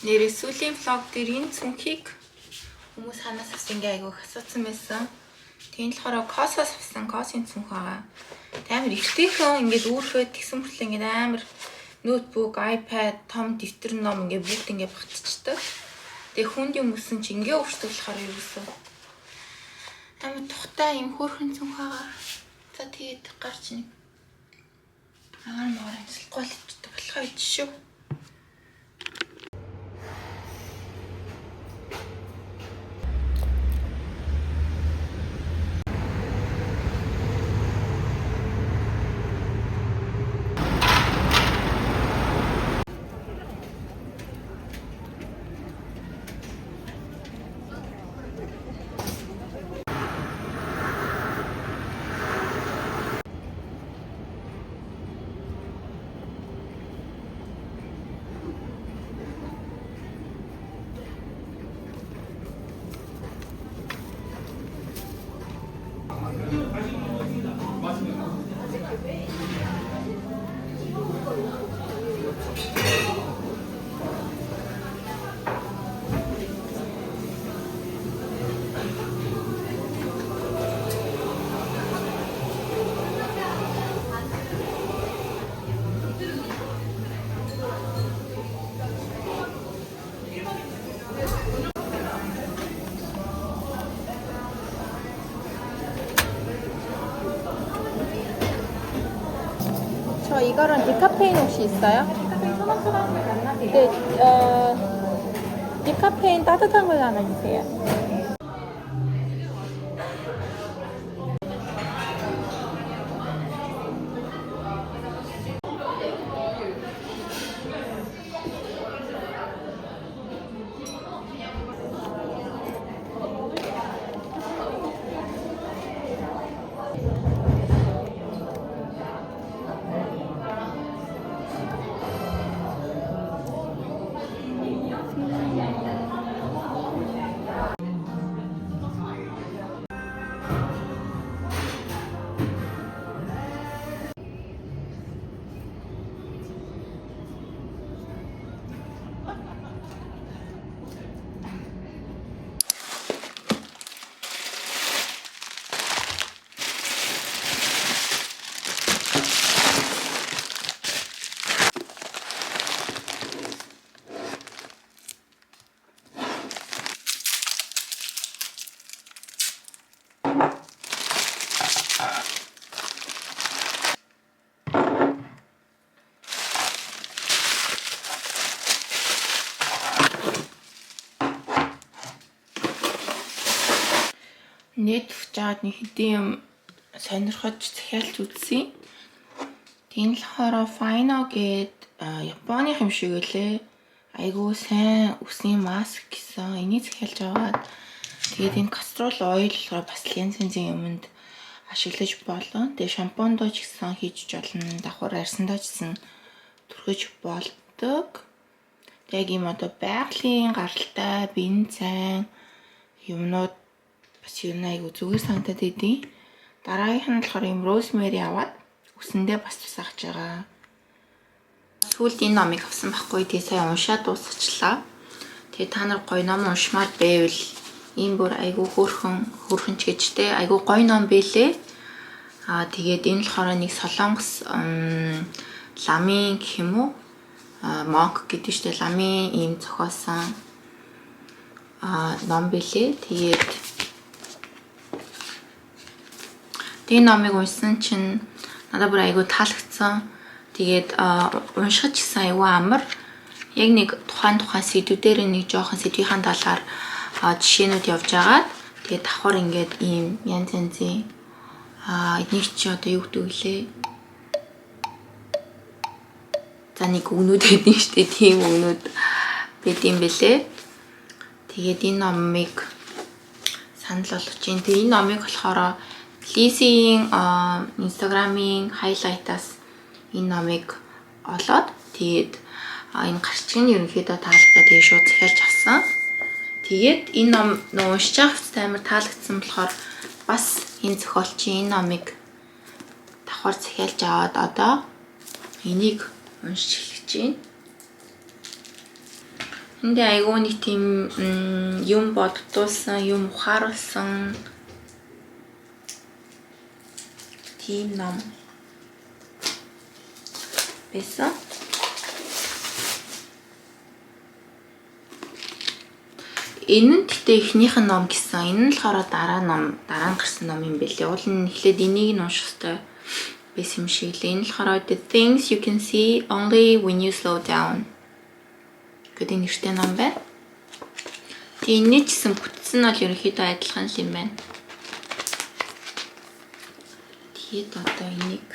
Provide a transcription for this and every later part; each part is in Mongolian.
Нэрээ сүүлийн влог дээр энэ цүнхийг хүмүүс ханаас авсан ингээ айгүйх асуусан байсан. Тийм болохоор косоос авсан косын цүнх байгаа. Амар ихтэйхэн ингээд үүрхээ тэгсэн мөртлөө ингээд амар ноутбук, iPad, том дэвтэр ном ингээд бүгд ингээд батцдаг. Тэгээ хүнд юм өссөн чи ингээ өөртөө болохоор ерөөсөө амар тухтай юм хөөрхөн цүнх байгаа. За тэгээд гарч нэг амар ажиллахгүй л ичдэг болохоо ич шүү. 저 이거랑 디카페인 혹시 있어요? 디카페인 소나트랑 네, 디카페인 따뜻한 걸로 하나 주세요. Нийт жаад нэг хэдийн юм сонирхож захиалж үзье. Тийм болохоор Fino гээд Японы юм шиг үлээ. Айгуу сайн үсгийн маск гэсэн энийг захиалж аваад тэгээд энэ кастрол ойл болохоор бас янз янзын юмд ашиглаж болно. Тэгээд шампундоо ч гэсэн хийж болно. Давхар арьсандаа ч гэсэн түрхэж болдог. Тэгээд ийм одоо байгалийн гаралтай, бие цайн юмнууд бас юм айгу зүгээр санагдаад идэв. Дараагийнх нь болохоор юм rosemary аваад үсэндээ бас тусаахж байгаа. Сүүлд энэ номыг авсан байхгүй тий сая уншаад дуусгачлаа. Тэгээ та нар гоё ном уншмаар байвал ийм бүр айгу хөөрхөн ч гэжтэй айгу гоё ном байлээ. Тэгээд энэ болохоор нэг солонгос ламын гэх юм уу? Монк гэдэг чинь ламын ийм зохиосон ном байлээ. Тэгээд номыг уншсан чинь надад бүр айгу таалагдсан. Тэгээд уншихад ч гэсэн айгу амар. Яг нэг тухайн сэдвүүдээр нэг жоохон сэдвийн талаар жишээнүүд явж агаад тэгээд давхар ингээд ийм янз янзын энийг чи одоо юу гэдэг вүлээ? За нэг өгнүүд гэдэг нь штэ тийм өгнүүд байд юм бэлээ. Тэгээд энэ номыг санал болгож байна. Тэгээд энэ номыг болохоор Лизийн Instagram-ийн хайлайтаас энэ номыг олоод тэгээд энэ гарчиг нь ерөнхийдөө таалагдаад тэгээд шууд захиалж авсан. Тэгээд энэ ном уншиж байхад амар таалагдсан болохоор бас энэ зохиолчийн энэ номыг давхар захиалж аваад одоо энийг уншиж эхлэж байна. 근데 айгүй нэг тийм юм боддуулсан, юм ухааруулсан тийм ном байсан. Энэ нь гэтээ эхнийх нь ном гэсэн. Энэ нь болохоор дараа нь гарсан ном юм бэлээ. Уул нь эхлээд энийг нь унших хэрэгтэй байсан юм шиг лээ. Энэ болохоор The Things You Can See Only When You Slow Down гэдэг нэртэй ном байна. Тэгээ энэ ч гэсэн бүтсэн нь бол ерөнхийдөө адилхан л юм байна. Тэгээд одоо энийг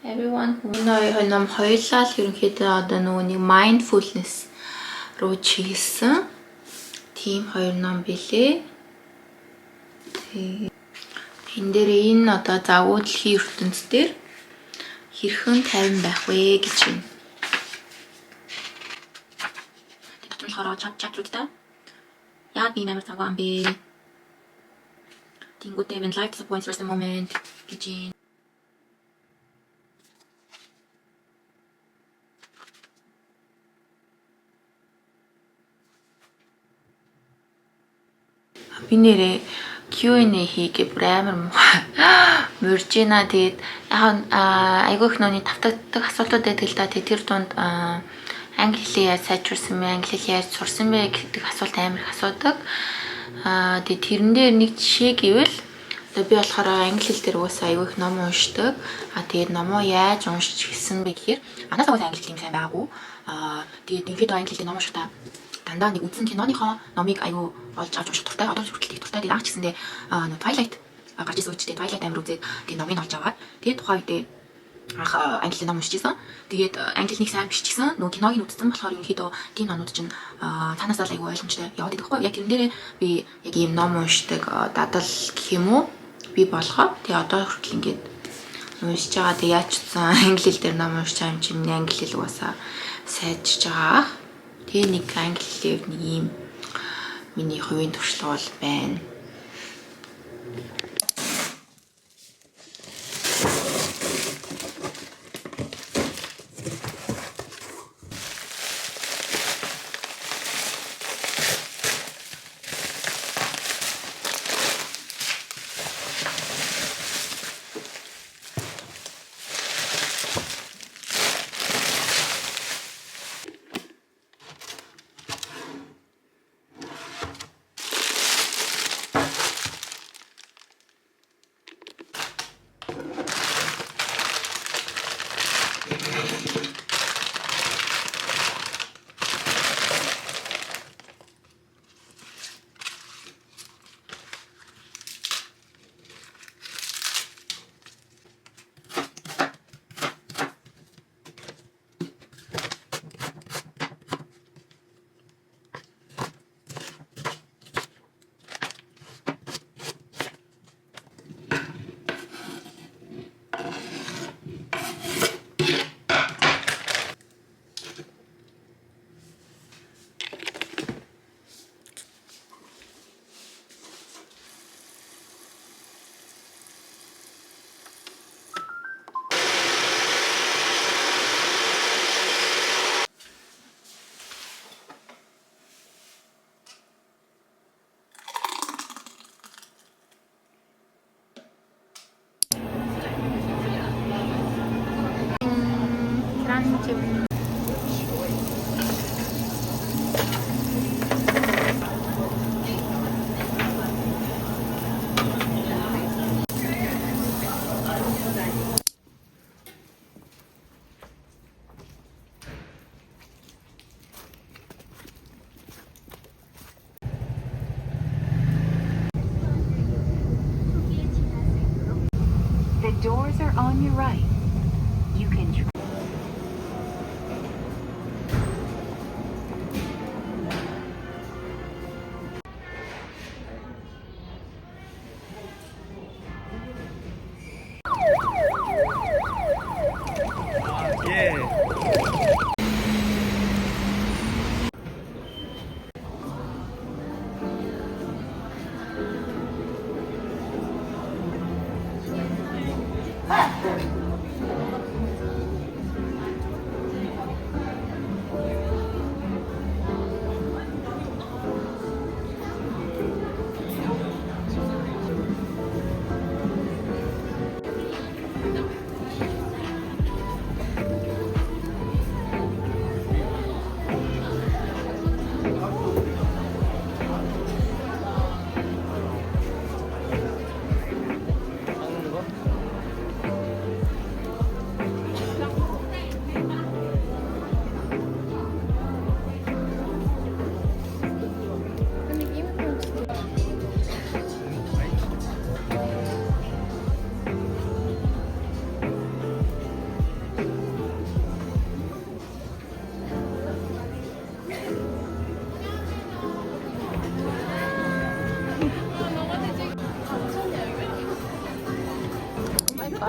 everyone энэ ном хоёулаа л ерөнхийдөө одоо нөгөө нэг mindfulness руу чиглэсэн тийм хоёр ном билээ. Тэгээ энэ дээр энэ одоо загвуу дэлхийн ертөнц дээр хэрхэн тайван байх вэ гэж байна. Тэгэхээр чатруудтай яг ийм амар цагаан бэ. Тэнгүүтээ when life disappoints for the moment гэж байна. Би нэрээ Q&A хийгээ бүр амар мурж байна. Тэгээд яг айгүй их нөөний тавтагддаг асуултууд байдаг л да. Тэр дунд англи хэлээ яаж сайжруулсан бэ, англи хэл яаж сурсан бэ гэдэг асуулт амар их асуудаг. Тэгээд тэрэн дээр нэг жишээ гэвэл одоо би болохоор англи хэл дээр угаасаа айгүй их ном уншдаг. Тэгээд номоо яаж уншиж гисэн бэ гэхээр манайсаа угаасаа англи хэл юм сайн байгаагүй. Тэгээд ингээд англи хэлтэй ном уншихтаа дандаа нэг үзсэн киноныхоо номыг айгүй олж авч унших дуртай. Одоо хүртэл их дуртай. Тэгээд анх ч гэсэндээ Twilight гарч ирсэн үедээ Twilight амар үзээд тэгээд номыг олж аваад тэгээд тухайн үедээ анх англи ном уншиж байсан. Тэгээд англи хэлнийг сайн биччихсэн. Нөгөө киног нь үзсэн болохоор ерөнхийдөө тийм номнууд чинь цаанаасаа л айгүй ойлгомжтой яваад байдаг байхгүй. Яг тэрэн дээрээ би яг ийм ном уншдаг дадал гэх юм уу би болгоо. Тэгээд одоо хүртэл ингээд уншиж байгаа. Тэгээд яаж ч утсан англи хэл дээр ном уншиж байгаа юм чинь англи хэл угаасаа сайжиж байгаа. Тэгээ нэг англи хэлээр нэг ийм миний хувийн туршлага бол байна. The doors are on your right. You can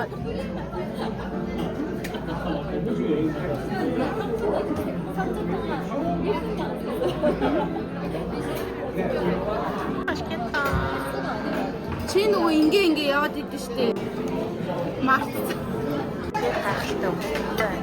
Чи нөгөө ингээ яваад идэв штэ. Март. Гайхалтай өмсөлтэй.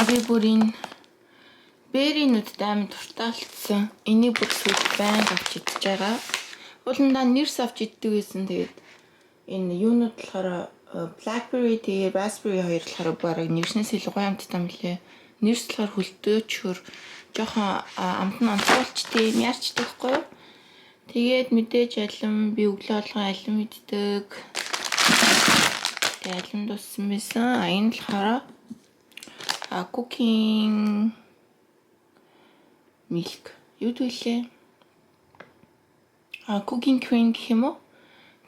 Би бүр энэ бэринүүд амар туртаалцсан. Энийг бүр сүйд байнга авч идэж байгаа. Ууландаа нэрс авч иддэг байсан. Тэгээд энэ юунууд болохоор blackberry тэгээ raspberry хоёр болохоор бараг нэрснээс илүү гоё амттай мөлий. Нэрс болохоор хөлтөөчхөр жоохон амт нь онцгойлчтэй юм яарчдаг хгүй юу? Тэгээд мэдээж алим би өглөө болгон алим иддэг. Тэгээд алим дууссан байсан. Энэ болохоор cooking milk. Юу төлөө? Cooking cream гэх юм уу?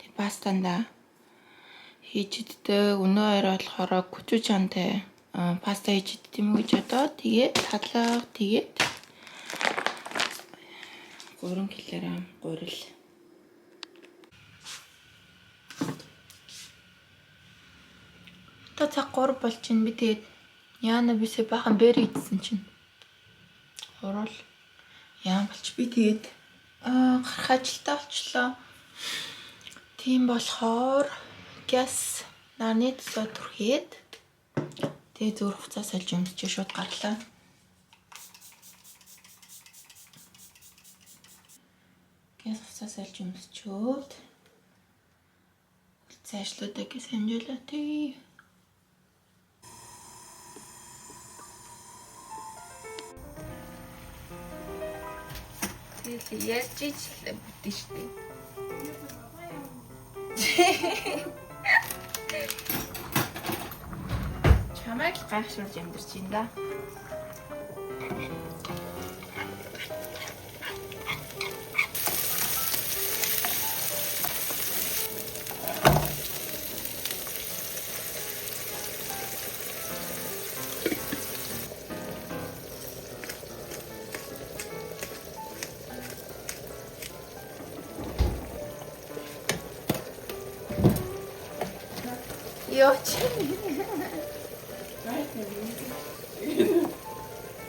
Тэг пастанда хийж иддэг. Өнөө орой болохоор gochujangтай паста хийж иддэг юм гэж одоо. Тэгээд тадлага тэгээд 3 кг гурил. Одоо цаг 3 болж байна. Би тэгээд яана бисээ бахан бэр идсэн чинь. Орол яан болч би тэгээд гарах ажилтаа болчлоо. Тийм болохоор газ нарны төсөө түрхээд тэгээд зөөр хуцаас олж өмсч шууд гарлаа. Газ хуцаас олж өмсчөөд цаашлуудаа гис хэмжүүлээ тий. Ярьж ижлээ бүтэн штэ. Чамайг гайхшруулж амьдэрч юм да. Ёо чи.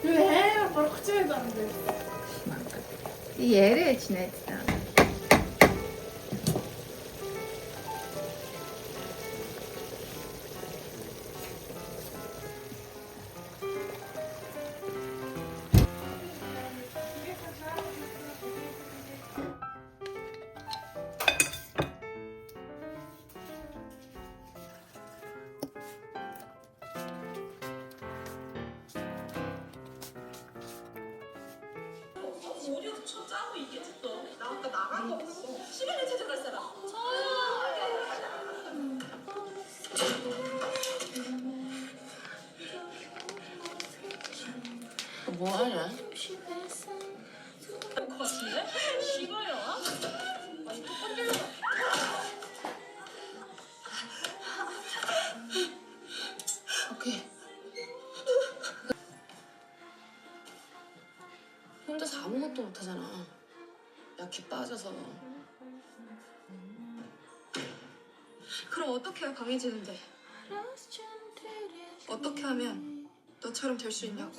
Ээ, борхоч байсан юм бэ? Яриач найдаа. 뭐하냐? 오케이. 혼자서 아무것도 못하잖아. 약해 빠져서. 그럼 어떻게 해야 강해지는데? 어떻게 하면 너처럼 될 수 있냐고.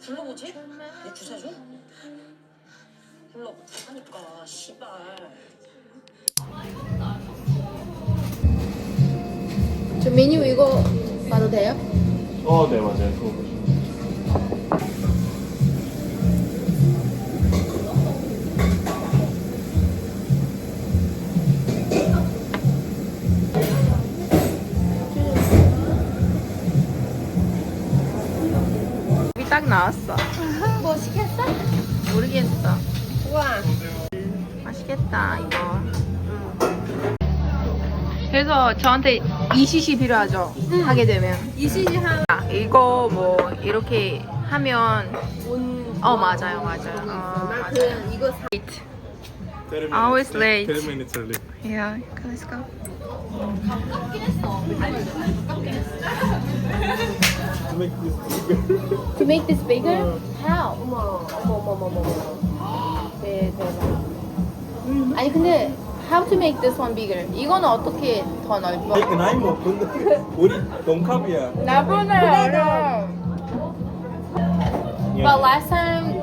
불러보지? 내 주사 줘? 불러보자니까 씨발. 저 메뉴 이거 봐도 돼요? 네, 맞아요. 그거 보시면. 여기 딱 나왔어. 뭐 시켰어? 모르겠어. 우와. 맛있겠다 이거. 그래서 저한테 이시시 필요하죠. 하게 되면. 이시지 한 이거 뭐 이렇게 하면 온. 맞아요. 나 그 이거 사. Always late. 10 minutes early. Yeah, let's go. To make this bigger. To make this bigger? How? 어머. 대박. 아니 근데 how to make this one bigger? 이거는 어떻게 더 넓어? Like 나이 먹는데 우리 동갑이야. 나보다 어려. But last time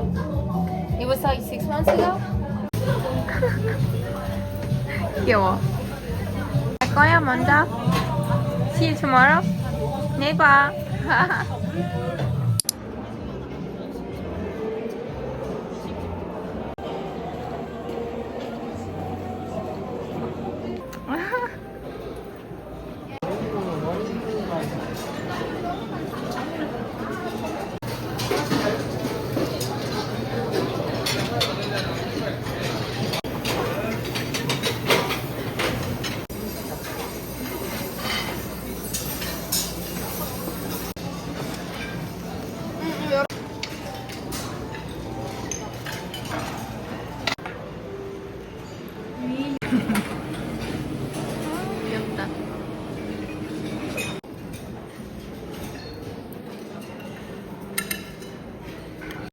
it was like 6 months ago. 귀여워. 갈 거야 먼저. See you tomorrow. 내일 봐.